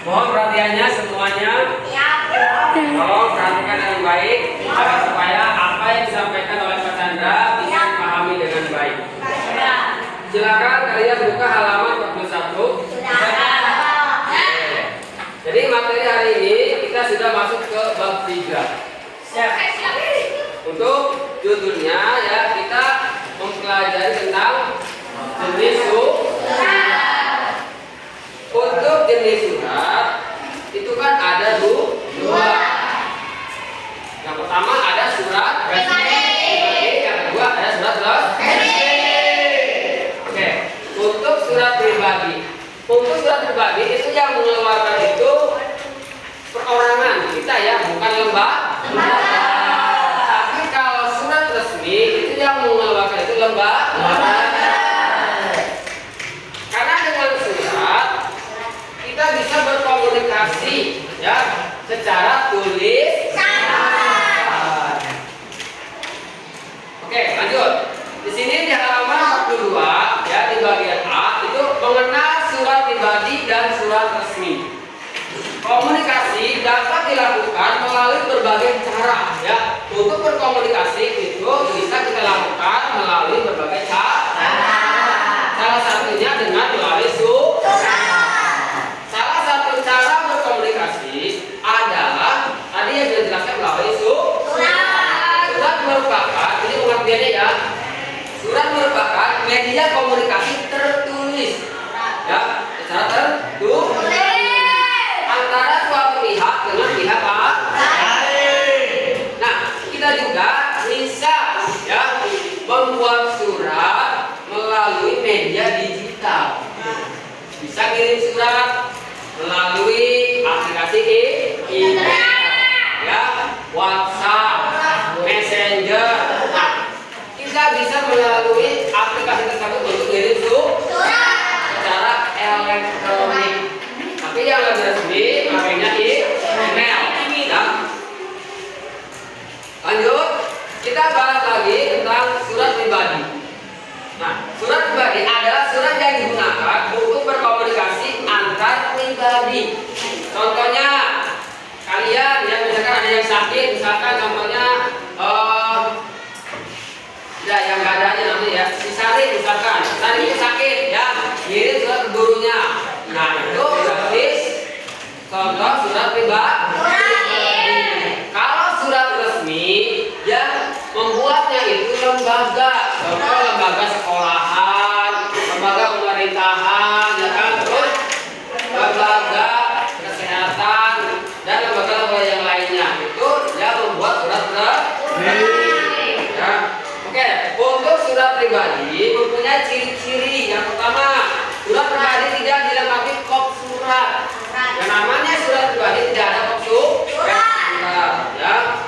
Mohon perhatiannya semuanya. Tolong perhatikan dengan baik supaya apa yang disampaikan oleh Pak Chandra bisa dipahami dengan baik. Silakan kalian buka halaman 41. Jadi materi hari ini kita sudah masuk ke bab 3. Untuk judulnya ya kita mempelajari tentang jenis surat. Untuk jenis surat itu kan ada dua. Yang pertama ada surat resmi, yang kedua ada surat resmi. Oke, untuk surat pribadi. Untuk surat pribadi itu yang mengeluarkan itu perorangan kita ya, bukan lembaga. Tapi kalau surat resmi itu yang mengeluarkan itu lembaga. Karena dengan surat kita bisa berkomunikasi ya secara tulisan. Oke, lanjut. Di sini di halaman 42 ya di bagian A itu mengenal surat pribadi dan surat resmi. Komunikasi dapat dilakukan melalui berbagai cara ya. Untuk berkomunikasi itu bisa kita lakukan melalui berbagai cara. Salah satunya dengan melalui surat. Salah satu cara berkomunikasi adalah tadi yang sudah dijelaskan melalui surat. Surat merupakan, ini pengertiannya ya. Surat merupakan media komunikasi tertulis ya, secara tertulis antara suatu pihak dengan pihak lain. Nah, kita juga bisa ya membuat surat melalui media digital. Bisa kirim surat melalui aplikasi email ya, WhatsApp, Messenger. Nah, kita bisa melalui aplikasi tersebut untuk kirim surat secara elektronik. Tapi yang lebih resmi makanya email. Ya. Lanjut, kita bahas lagi tentang surat pribadi. Nah, surat pribadi adalah surat yang digunakan untuk berkomunikasi antar pribadi. Contohnya, kalian yang misalkan ada yang sakit, misalkan contohnya ya yang nggak ada aja namanya ya, si Sari misalkan, Sari itu sakit ya, kirim surat ke gurunya. Nah itu berarti contoh surat pribadi. Kalau surat resmi yang membuatnya itu lembaga, contoh lembaga sekolahan, lembaga pemerintahan, ya kan, terus lembaga kesehatan dan lembaga-lembaga yang lainnya itu ya membuat surat resmi. Ya. Oke, untuk surat pribadi mempunyai ciri-ciri. Yang pertama, surat pribadi tidak dilengkapi kop surat. Yang namanya surat pribadi tidak ada kop surat, ya.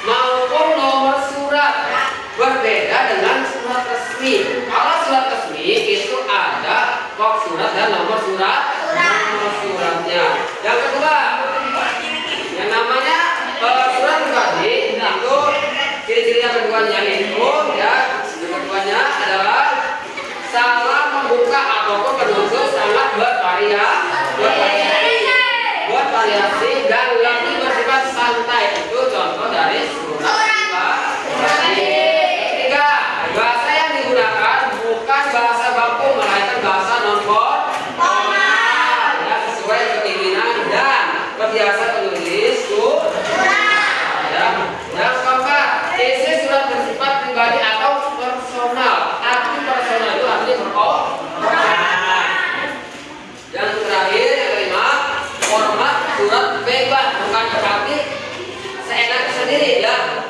Maupun nomor surat berbeda dengan surat resmi. Kalau surat resmi itu ada kop surat dan nomor suratnya. Yang kedua, yang namanya surat pribadi itu ciri-ciri yang keduanya itu ya, yang keduanya adalah salah membuka ataupun penutup sangat bervariasi dan lebih bersifat santai. Itu contoh dari surat pribadi. Ketiga, bahasa yang digunakan bukan bahasa baku melainkan bahasa non-formal ya, sesuai keinginan dan kebiasaan penulis surat ya. Yang keempat, isi surat bersifat pribadi atau personal. Arti personal itu artinya berorangan. Yang terakhir, yang kelima, format surat bebas, bukan berarti seenak sendiri ya.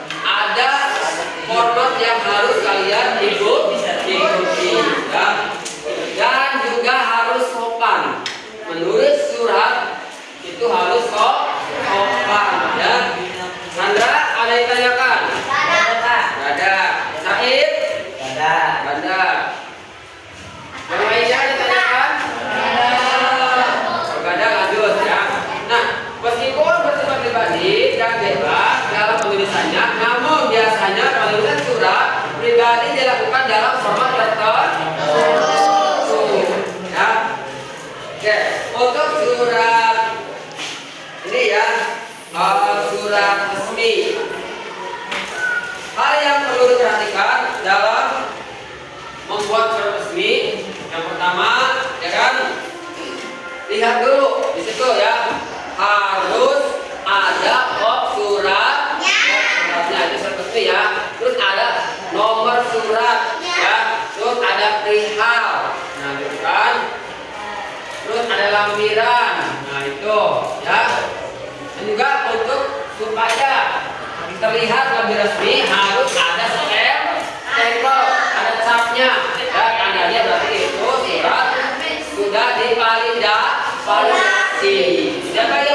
lihat dulu di situ ya, harus ada kop suratnya itu seperti ya. Terus ada nomor surat ya, terus ada perihal, nah gitu kan. Terus ada lampiran, nah itu ya. Dan juga untuk supaya terlihat lebih resmi harus ada stempel, ada capnya ya, tandanya berarti itu surat sudah divalidasi. Siapa ya?